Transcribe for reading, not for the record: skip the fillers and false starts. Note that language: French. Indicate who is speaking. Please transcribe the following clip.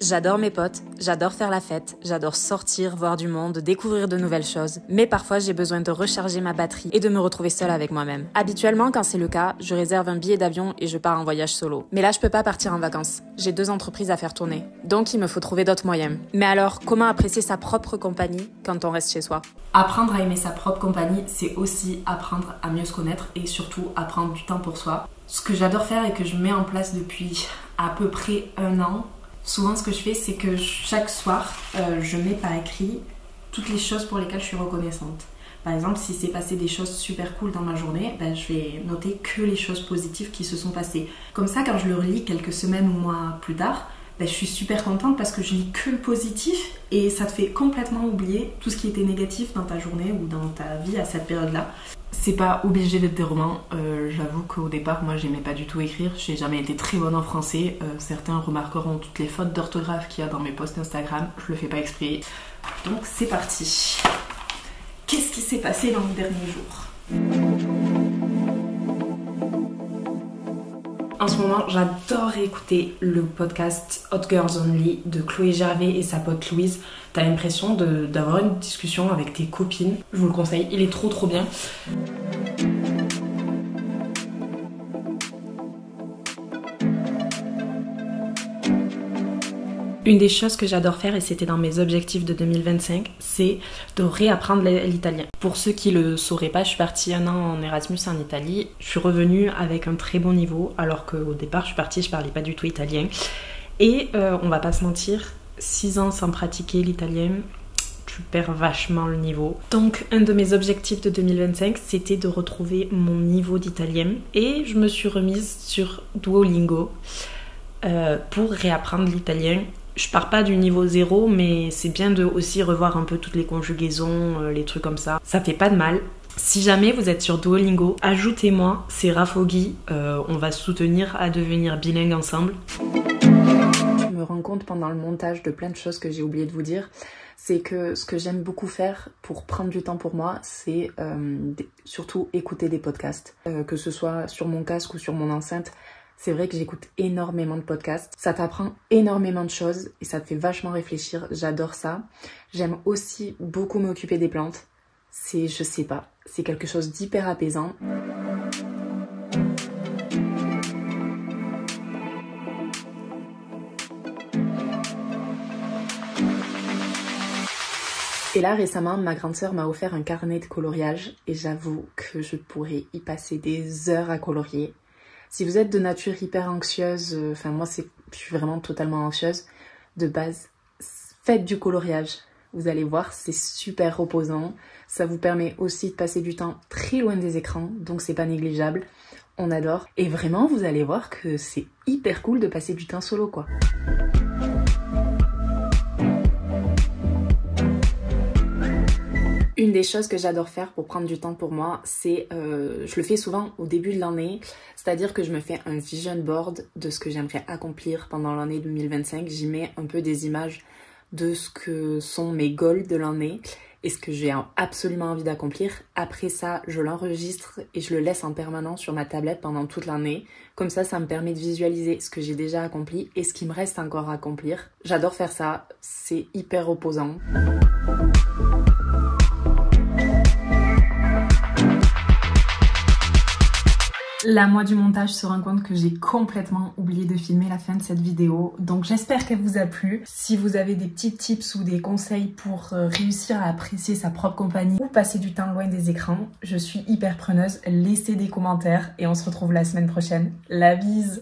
Speaker 1: J'adore mes potes, j'adore faire la fête, j'adore sortir, voir du monde, découvrir de nouvelles choses. Mais parfois, j'ai besoin de recharger ma batterie et de me retrouver seule avec moi-même. Habituellement, quand c'est le cas, je réserve un billet d'avion et je pars en voyage solo. Mais là, je peux pas partir en vacances. J'ai 2 entreprises à faire tourner. Donc, il me faut trouver d'autres moyens. Mais alors, comment apprécier sa propre compagnie quand on reste chez soi ? Apprendre à aimer sa propre compagnie, c'est aussi apprendre à mieux se connaître et surtout à prendre du temps pour soi. Ce que j'adore faire et que je mets en place depuis à peu près 1 an, souvent, ce que je fais, c'est que chaque soir, je mets par écrit toutes les choses pour lesquelles je suis reconnaissante. Par exemple, si c'est passé des choses super cool dans ma journée, je vais noter que les choses positives qui se sont passées. Comme ça, quand je le relis quelques semaines ou mois plus tard, je suis super contente parce que je lis que le positif et ça te fait complètement oublier tout ce qui était négatif dans ta journée ou dans ta vie à cette période-là. C'est pas obligé d'être des romans, j'avoue qu'au départ moi j'aimais pas du tout écrire, j'ai jamais été très bonne en français, certains remarqueront toutes les fautes d'orthographe qu'il y a dans mes posts Instagram, je le fais pas exprès. Donc c'est parti. Qu'est-ce qui s'est passé dans les derniers jours ? En ce moment, j'adore écouter le podcast Hot Girls Only de Chloé Gervais et sa pote Louise. T'as l'impression d'avoir une discussion avec tes copines. Je vous le conseille, il est trop bien. Une des choses que j'adore faire, et c'était dans mes objectifs de 2025, c'est de réapprendre l'italien. Pour ceux qui le sauraient pas, je suis partie 1 an en Erasmus en Italie. Je suis revenue avec un très bon niveau, alors qu'au départ, je suis partie, je parlais pas du tout italien. Et on va pas se mentir, 6 ans sans pratiquer l'italien, tu perds vachement le niveau. Donc, un de mes objectifs de 2025, c'était de retrouver mon niveau d'italien. Et je me suis remise sur Duolingo pour réapprendre l'italien. Je pars pas du niveau 0, mais c'est bien de aussi revoir un peu toutes les conjugaisons, les trucs comme ça. Ça fait pas de mal. Si jamais vous êtes sur Duolingo, ajoutez-moi, c'est Rafogui. On va se soutenir à devenir bilingue ensemble. Je me rends compte pendant le montage de plein de choses que j'ai oublié de vous dire. C'est que ce que j'aime beaucoup faire pour prendre du temps pour moi, c'est surtout écouter des podcasts. Que ce soit sur mon casque ou sur mon enceinte. C'est vrai que j'écoute énormément de podcasts. Ça t'apprend énormément de choses et ça te fait vachement réfléchir. J'adore ça. J'aime aussi beaucoup m'occuper des plantes. Je sais pas, c'est quelque chose d'hyper apaisant. Et là, récemment, ma grande sœur m'a offert un carnet de coloriage et j'avoue que je pourrais y passer des heures à colorier. Si vous êtes de nature hyper anxieuse, moi je suis vraiment totalement anxieuse de base, faites du coloriage. Vous allez voir, c'est super reposant. Ça vous permet aussi de passer du temps très loin des écrans, donc c'est pas négligeable. On adore. Et vraiment, vous allez voir que c'est hyper cool de passer du temps solo, quoi. Une des choses que j'adore faire pour prendre du temps pour moi, c'est, je le fais souvent au début de l'année, c'est-à-dire que je me fais un vision board de ce que j'aimerais accomplir pendant l'année 2025. J'y mets un peu des images de ce que sont mes goals de l'année et ce que j'ai absolument envie d'accomplir. Après ça, je l'enregistre et je le laisse en permanence sur ma tablette pendant toute l'année. Comme ça me permet de visualiser ce que j'ai déjà accompli et ce qui me reste encore à accomplir. J'adore faire ça, c'est hyper reposant. Là, moi du montage se rend compte que j'ai complètement oublié de filmer la fin de cette vidéo. Donc j'espère qu'elle vous a plu. Si vous avez des petits tips ou des conseils pour réussir à apprécier sa propre compagnie ou passer du temps loin des écrans, je suis hyper preneuse. Laissez des commentaires et on se retrouve la semaine prochaine. La bise!